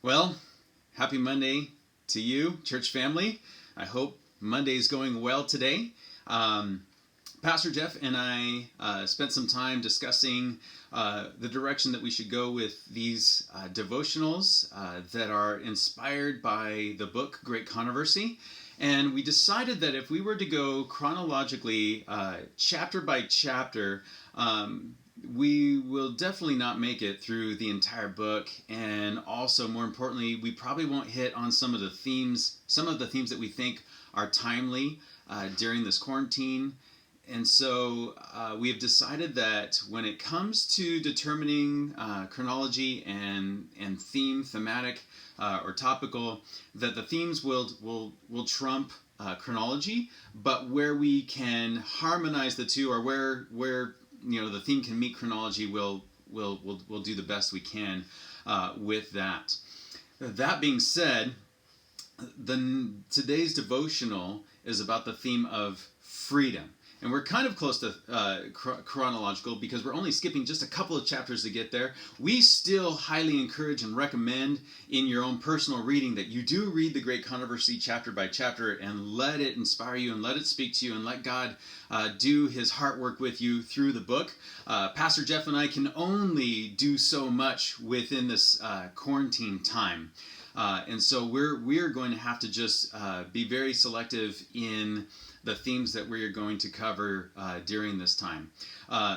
Well, happy Monday to you, church family. I hope Monday is going well today. Pastor Jeff and I spent some time discussing the direction that we should go with these devotionals that are inspired by the book Great Controversy. And we decided that if we were to go chronologically, chapter by chapter, we will definitely not make it through the entire book, and also more importantly, we probably won't hit on some of the themes that we think are timely during this quarantine. And so we have decided that when it comes to determining chronology and thematic or topical, that the themes will trump chronology, but where we can harmonize the two, or where the theme can meet chronology, we'll do the best we can with that. That being said, today's devotional is about the theme of freedom. And we're kind of close to chronological because we're only skipping just a couple of chapters to get there. We still highly encourage and recommend in your own personal reading that you do read the Great Controversy chapter by chapter and let it inspire you and let it speak to you and let God do his heart work with you through the book. Pastor Jeff and I can only do so much within this quarantine time. And so we're going to have to just be very selective in the themes that we are going to cover during this time.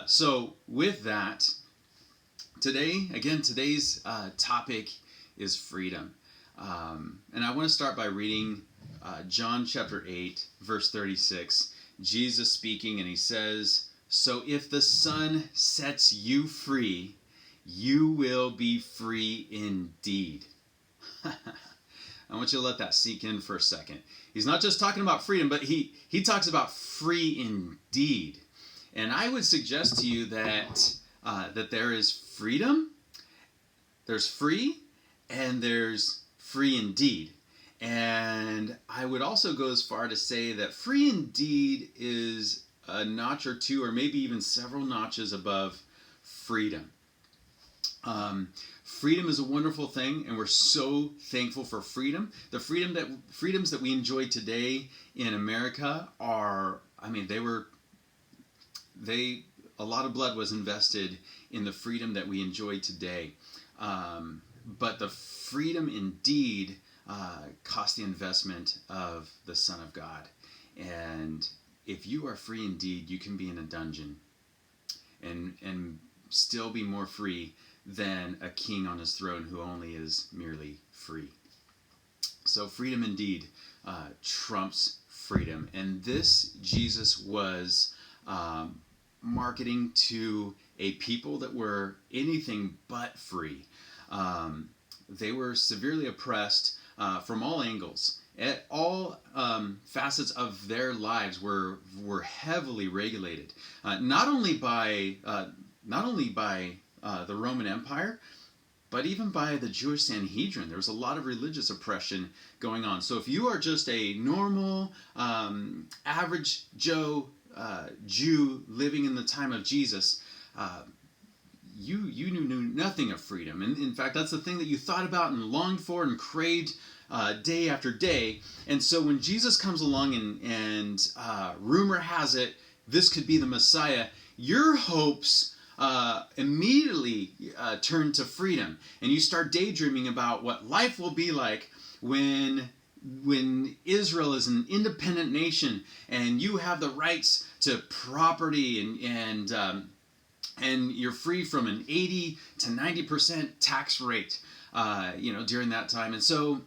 So with that, today's topic is freedom. And I want to start by reading John chapter 8, verse 36. Jesus speaking, and he says, "So if the Son sets you free, you will be free indeed." I want you to let that sink in for a second. He's not just talking about freedom, but he talks about free indeed. And I would suggest to you that there is freedom, there's free, and there's free indeed. And I would also go as far to say that free indeed is a notch or two, or maybe even several notches above freedom. Freedom is a wonderful thing, and we're so thankful for freedom. The freedoms that we enjoy today in America are, a lot of blood was invested in the freedom that we enjoy today. But the freedom indeed cost the investment of the Son of God. And if you are free indeed, you can be in a dungeon and still be more free than a king on his throne who only is merely free. So freedom indeed trumps freedom. And this Jesus was marketing to a people that were anything but free. They were severely oppressed from all angles. All facets of their lives were heavily regulated, not only by the Roman Empire, but even by the Jewish Sanhedrin. There was a lot of religious oppression going on. So if you are just a normal, average Joe Jew living in the time of Jesus, you knew nothing of freedom. And in fact, that's the thing that you thought about and longed for and craved day after day. And so when Jesus comes along and rumor has it, this could be the Messiah, your hopes immediately turn to freedom, and you start daydreaming about what life will be like when Israel is an independent nation and you have the rights to property and you're free from an 80 to 90% tax rate during that time. And so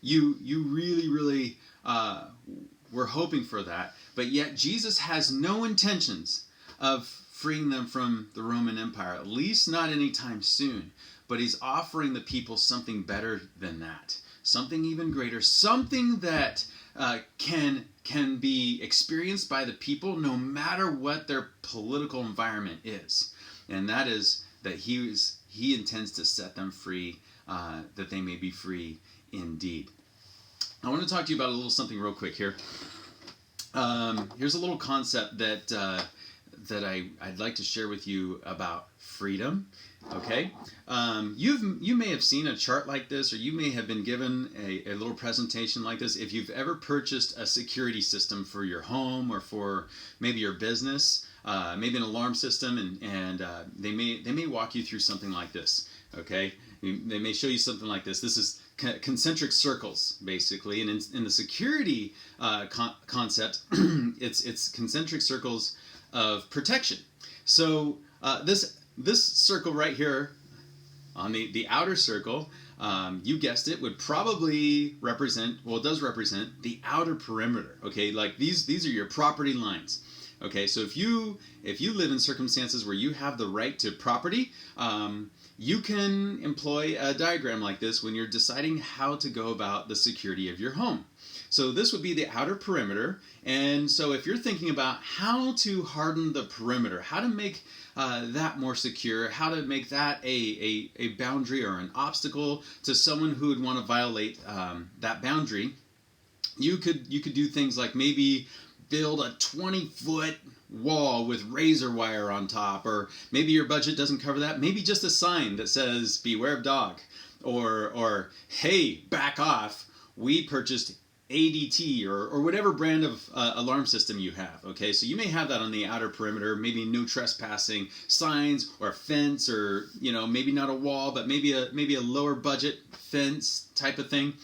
you really were hoping for that, but yet Jesus has no intentions of freeing them from the Roman Empire, at least not anytime soon. But he's offering the people something better than that, something even greater, something that can be experienced by the people no matter what their political environment is. And that is that he intends to set them free, that they may be free indeed. I want to talk to you about a little something real quick here. Here's a little concept that I'd like to share with you about freedom. Okay, you may have seen a chart like this, or you may have been given a little presentation like this. If you've ever purchased a security system for your home or for maybe your business, maybe an alarm system, and they may walk you through something like this. Okay, they may show you something like this. This is concentric circles, basically, and in the security concept, it's concentric circles of protection. So this circle right here on the outer circle, you guessed it, would probably represent, well, it does represent the outer perimeter. Okay, like these are your property lines. Okay, so if you live in circumstances where you have the right to property, you can employ a diagram like this when you're deciding how to go about the security of your home. So this would be the outer perimeter. And so if you're thinking about how to harden the perimeter, how to make that more secure, how to make that a boundary or an obstacle to someone who would want to violate that boundary, you could do things like maybe build a 20-foot wall with razor wire on top, or maybe your budget doesn't cover that. Maybe just a sign that says beware of dog, or hey, back off, we purchased ADT, or whatever brand of alarm system you have. Okay, so you may have that on the outer perimeter, maybe no trespassing signs, or a fence, or maybe not a wall, but maybe a lower budget fence type of thing.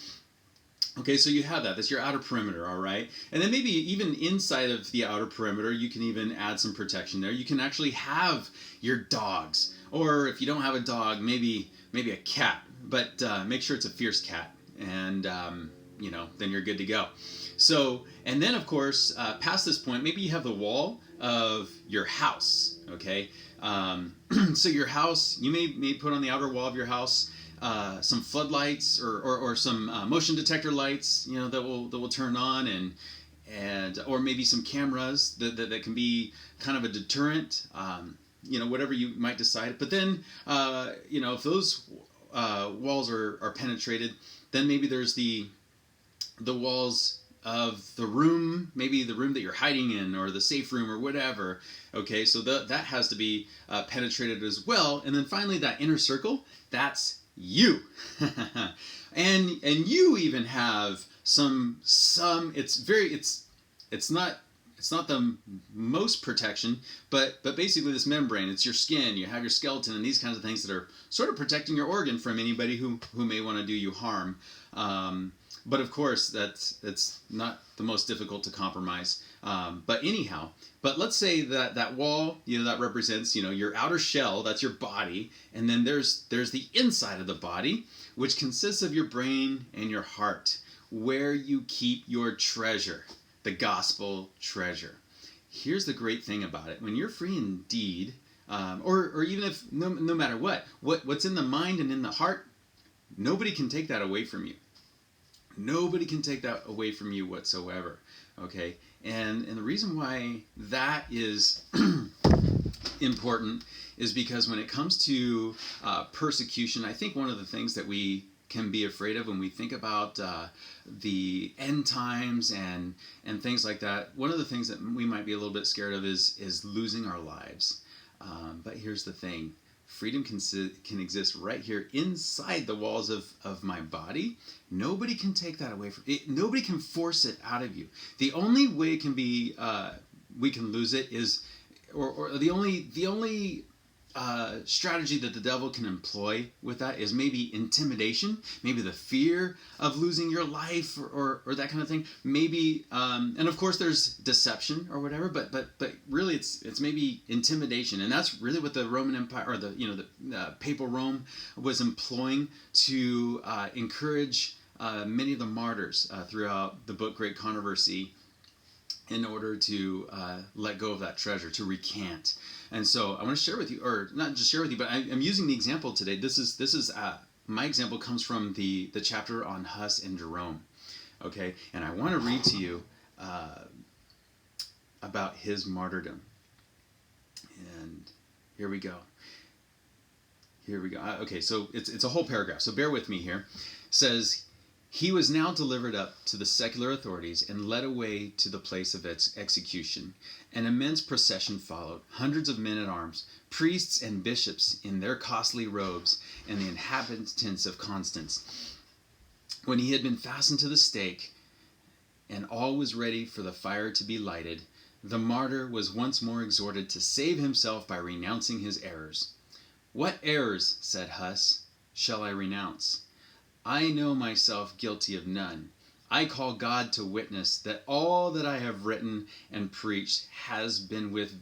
Okay, so you have that. That's your outer perimeter, all right? And then maybe even inside of the outer perimeter, you can even add some protection there. You can actually have your dogs, or if you don't have a dog, maybe a cat, but make sure it's a fierce cat, and then you're good to go. So, and then of course, past this point, maybe you have the wall of your house, okay? So your house, you may put on the outer wall of your house some floodlights or some motion detector lights, that will turn on, and or maybe some cameras that can be kind of a deterrent, whatever you might decide. But then, if those walls are penetrated, then maybe there's the walls of the room, maybe the room that you're hiding in, or the safe room, or whatever. Okay, so that has to be penetrated as well. And then finally, that inner circle, that's you. and you even have some it's not the most protection, but basically this membrane, it's your skin, you have your skeleton, and these kinds of things that are sort of protecting your organ from anybody who may want to do you harm. But of course, that's not the most difficult to compromise. But anyhow, let's say that wall, that represents, your outer shell, that's your body. And then there's the inside of the body, which consists of your brain and your heart, where you keep your treasure, the gospel treasure. Here's the great thing about it. When you're free indeed, or even if no matter what's in the mind and in the heart, nobody can take that away from you. Nobody can take that away from you whatsoever. Okay, and the reason why that is important is because when it comes to persecution, I think one of the things that we can be afraid of when we think about the end times and things like that, one of the things that we might be a little bit scared of is losing our lives. But here's the thing. Freedom can exist right here inside the walls of my body. Nobody can take that away from it. Nobody can force it out of you. The only way it can be we can lose it is, or the only strategy that the devil can employ with that is maybe intimidation, maybe the fear of losing your life, or that kind of thing. Maybe, and of course there's deception or whatever, but really it's maybe intimidation, and that's really what the Roman Empire, or the papal Rome was employing to encourage many of the martyrs throughout the book Great Controversy, in order to let go of that treasure, to recant. And so I want to share with you, or not just share with you, but I'm using the example today. This is my example comes from the chapter on Huss and Jerome. Okay, and I want to read to you about his martyrdom. And here we go. Okay, so it's a whole paragraph. So bear with me here. It says, He was now delivered up to the secular authorities and led away to the place of execution. An immense procession followed, hundreds of men at arms, priests and bishops in their costly robes, and the inhabitants of Constance. When he had been fastened to the stake, and all was ready for the fire to be lighted, the martyr was once more exhorted to save himself by renouncing his errors. "What errors," said Huss, "shall I renounce? I know myself guilty of none. I call God to witness that all that I have written and preached has been with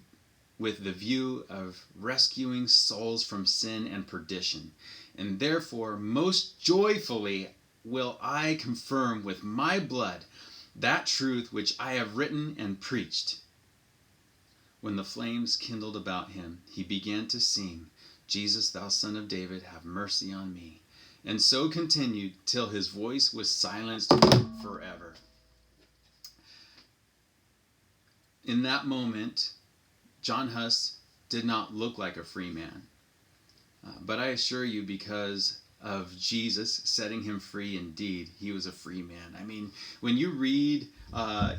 the view of rescuing souls from sin and perdition. And therefore, most joyfully will I confirm with my blood that truth which I have written and preached." When the flames kindled about him, he began to sing, "Jesus, thou Son of David, have mercy on me," and so continued till his voice was silenced forever. In that moment, John Huss did not look like a free man. But I assure you, because of Jesus setting him free, indeed, he was a free man. I mean, when you read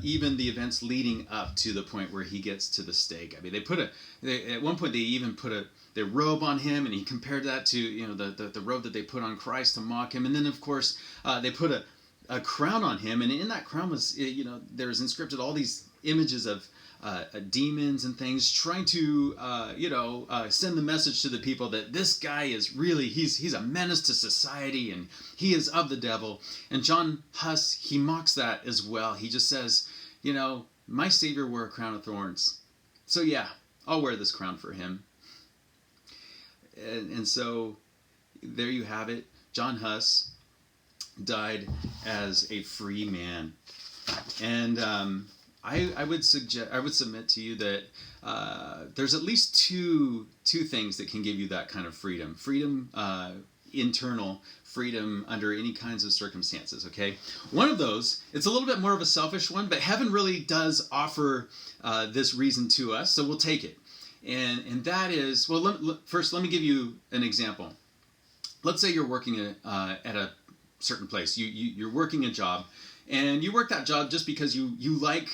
even the events leading up to the point where he gets to the stake, I mean, at one point they even put their robe on him, and he compared that to the robe that they put on Christ to mock him. And then, of course, they put a crown on him, and in that crown was, there was inscripted all these images of demons and things, trying to send the message to the people that this guy is really, he's a menace to society and he is of the devil. And John Huss, he mocks that as well. He just says, my Savior wore a crown of thorns, so yeah, I'll wear this crown for him. And so there you have it. John Huss died as a free man. And I would submit to you that there's at least two things that can give you that kind of freedom. Freedom, internal freedom under any kinds of circumstances, okay? One of those, it's a little bit more of a selfish one, but heaven really does offer this reason to us, so we'll take it. And that is, well, first let me give you an example. Let's say you're working at a certain place. You're working a job, and you work that job just because you like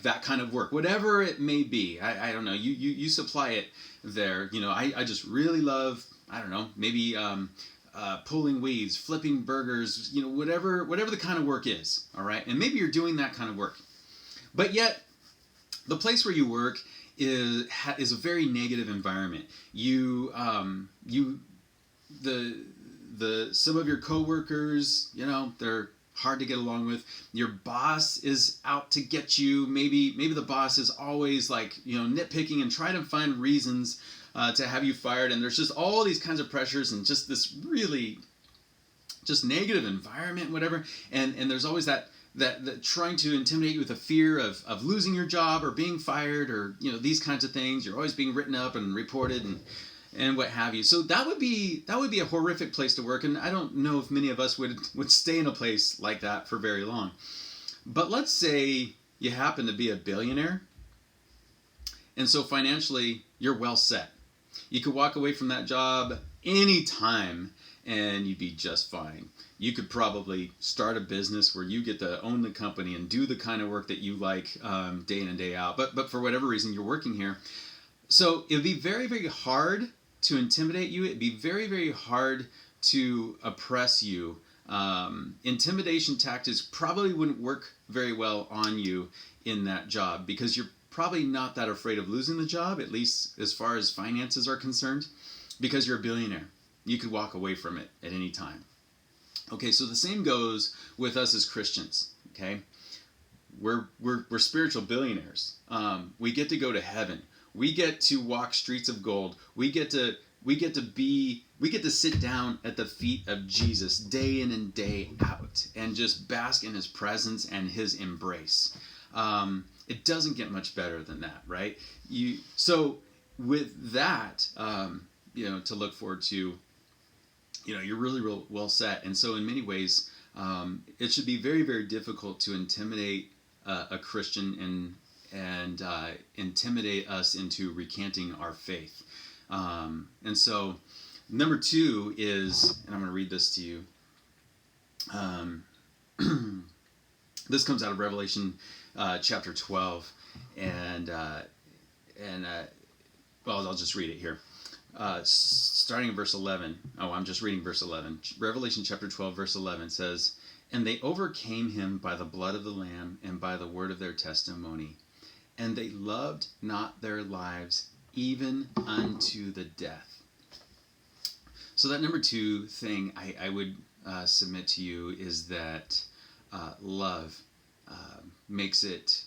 that kind of work, whatever it may be. I don't know. You supply it there. I just really love, I don't know, maybe pulling weeds, flipping burgers, whatever the kind of work is. All right, and maybe you're doing that kind of work, but yet the place where you work is a very negative environment. Some of your coworkers, they're hard to get along with. Your boss is out to get you. Maybe the boss is always nitpicking and trying to find reasons to have you fired. And there's just all these kinds of pressures and just this really just negative environment, whatever. And there's always that trying to intimidate you with a fear of losing your job or being fired or these kinds of things. You're always being written up and reported and what have you. So that would be a horrific place to work, and I don't know if many of us would stay in a place like that for very long. But let's say you happen to be a billionaire, and so financially you're well set. You could walk away from that job anytime and you'd be just fine. You could probably start a business where you get to own the company and do the kind of work that you like day in and day out. But for whatever reason, you're working here. So it would be very, very hard to intimidate you. It'd be very, very hard to oppress you. Intimidation tactics probably wouldn't work very well on you in that job because you're probably not that afraid of losing the job, at least as far as finances are concerned, because you're a billionaire. You could walk away from it at any time. Okay, so the same goes with us as Christians. Okay, we're spiritual billionaires. We get to go to heaven. We get to walk streets of gold. We get to sit down at the feet of Jesus day in and day out and just bask in his presence and his embrace. It doesn't get much better than that, right? So with that, to look forward to, you're really real well set. And so in many ways, it should be very, very difficult to intimidate a Christian and intimidate us into recanting our faith. And so number two is, and I'm going to read this to you, Um, this comes out of Revelation chapter 12, and well, I'll just read it here. Starting in verse 11. Oh, I'm just reading verse 11. Revelation chapter 12, verse 11 says, "And they overcame him by the blood of the Lamb and by the word of their testimony. And they loved not their lives even unto the death." So that number two thing I would submit to you is that love makes it,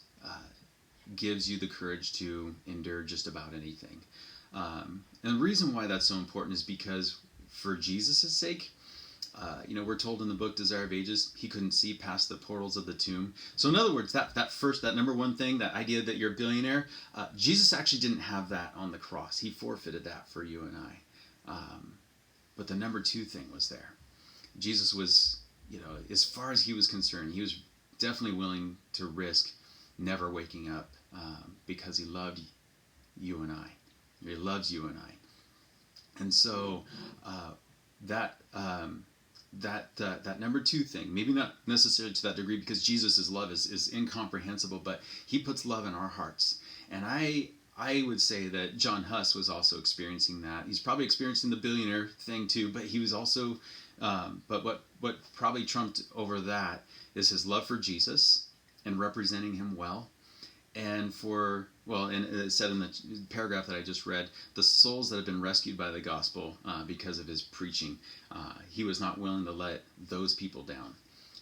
gives you the courage to endure just about anything. And the reason why that's so important is because for Jesus' sake, we're told in the book Desire of Ages, he couldn't see past the portals of the tomb. So in other words, that number one thing, that idea that you're a billionaire, Jesus actually didn't have that on the cross. He forfeited that for you and I. But the number two thing was there. Jesus was, as far as he was concerned, he was definitely willing to risk never waking up because he loved you and I. He loves you and I. And so that number two thing, maybe not necessarily to that degree because Jesus' love is incomprehensible, but he puts love in our hearts. And I would say that John Huss was also experiencing that. He's probably experiencing the billionaire thing too, but he was also, but what probably trumped over that is his love for Jesus and representing him well. And and it said in the paragraph that I just read, the souls that have been rescued by the gospel because of his preaching, he was not willing to let those people down.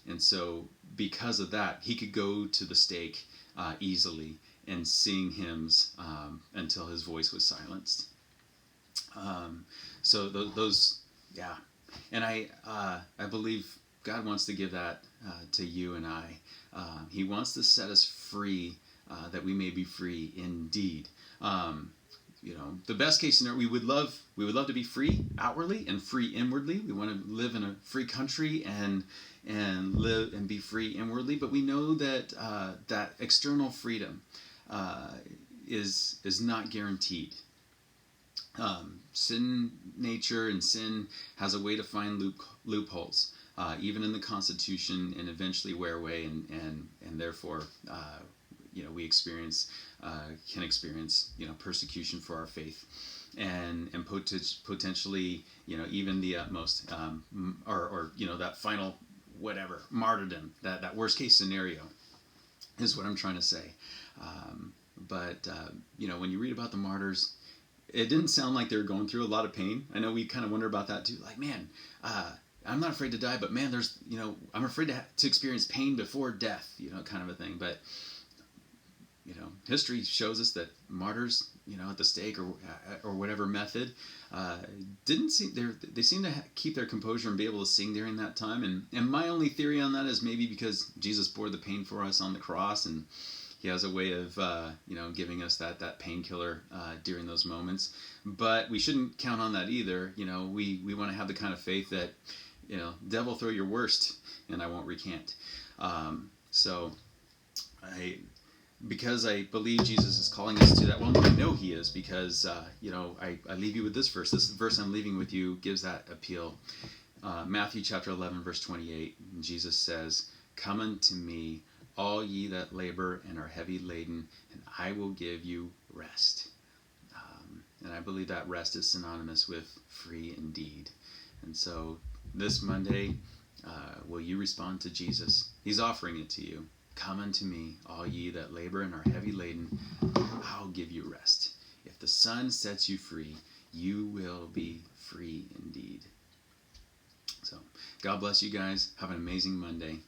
And so because of that, he could go to the stake easily and sing hymns until his voice was silenced. So those, yeah. And I believe God wants to give that to you and I. He wants to set us free that we may be free indeed. The best case scenario, we would love to be free outwardly and free inwardly. We want to live in a free country and live and be free inwardly. But we know that that external freedom is not guaranteed. Sin nature and sin has a way to find loopholes, even in the Constitution, and eventually wear away, and therefore we can experience persecution for our faith, and potentially even the utmost, or that final whatever martyrdom, that worst case scenario is what I'm trying to say. But when you read about the martyrs, it didn't sound like they were going through a lot of pain. I know we kind of wonder about that too. Like, man, I'm not afraid to die, but man, there's, I'm afraid to experience pain before death, kind of a thing. But, history shows us that martyrs, at the stake or whatever method, they seem to keep their composure and be able to sing during that time. And my only theory on that is maybe because Jesus bore the pain for us on the cross, and he has a way of, giving us that painkiller during those moments. But we shouldn't count on that either. We want to have the kind of faith that, devil, throw your worst, and I won't recant. Because I believe Jesus is calling us to that. Well, I know he is, because, I leave you with this verse. This verse I'm leaving with you gives that appeal. Matthew chapter 11, verse 28. Jesus says, "Come unto me, all ye that labor and are heavy laden, and I will give you rest." And I believe that rest is synonymous with free indeed. And so this Monday, will you respond to Jesus? He's offering it to you. Come unto me, all ye that labor and are heavy laden, I'll give you rest. If the Son sets you free, you will be free indeed. So God bless you guys. Have an amazing Monday.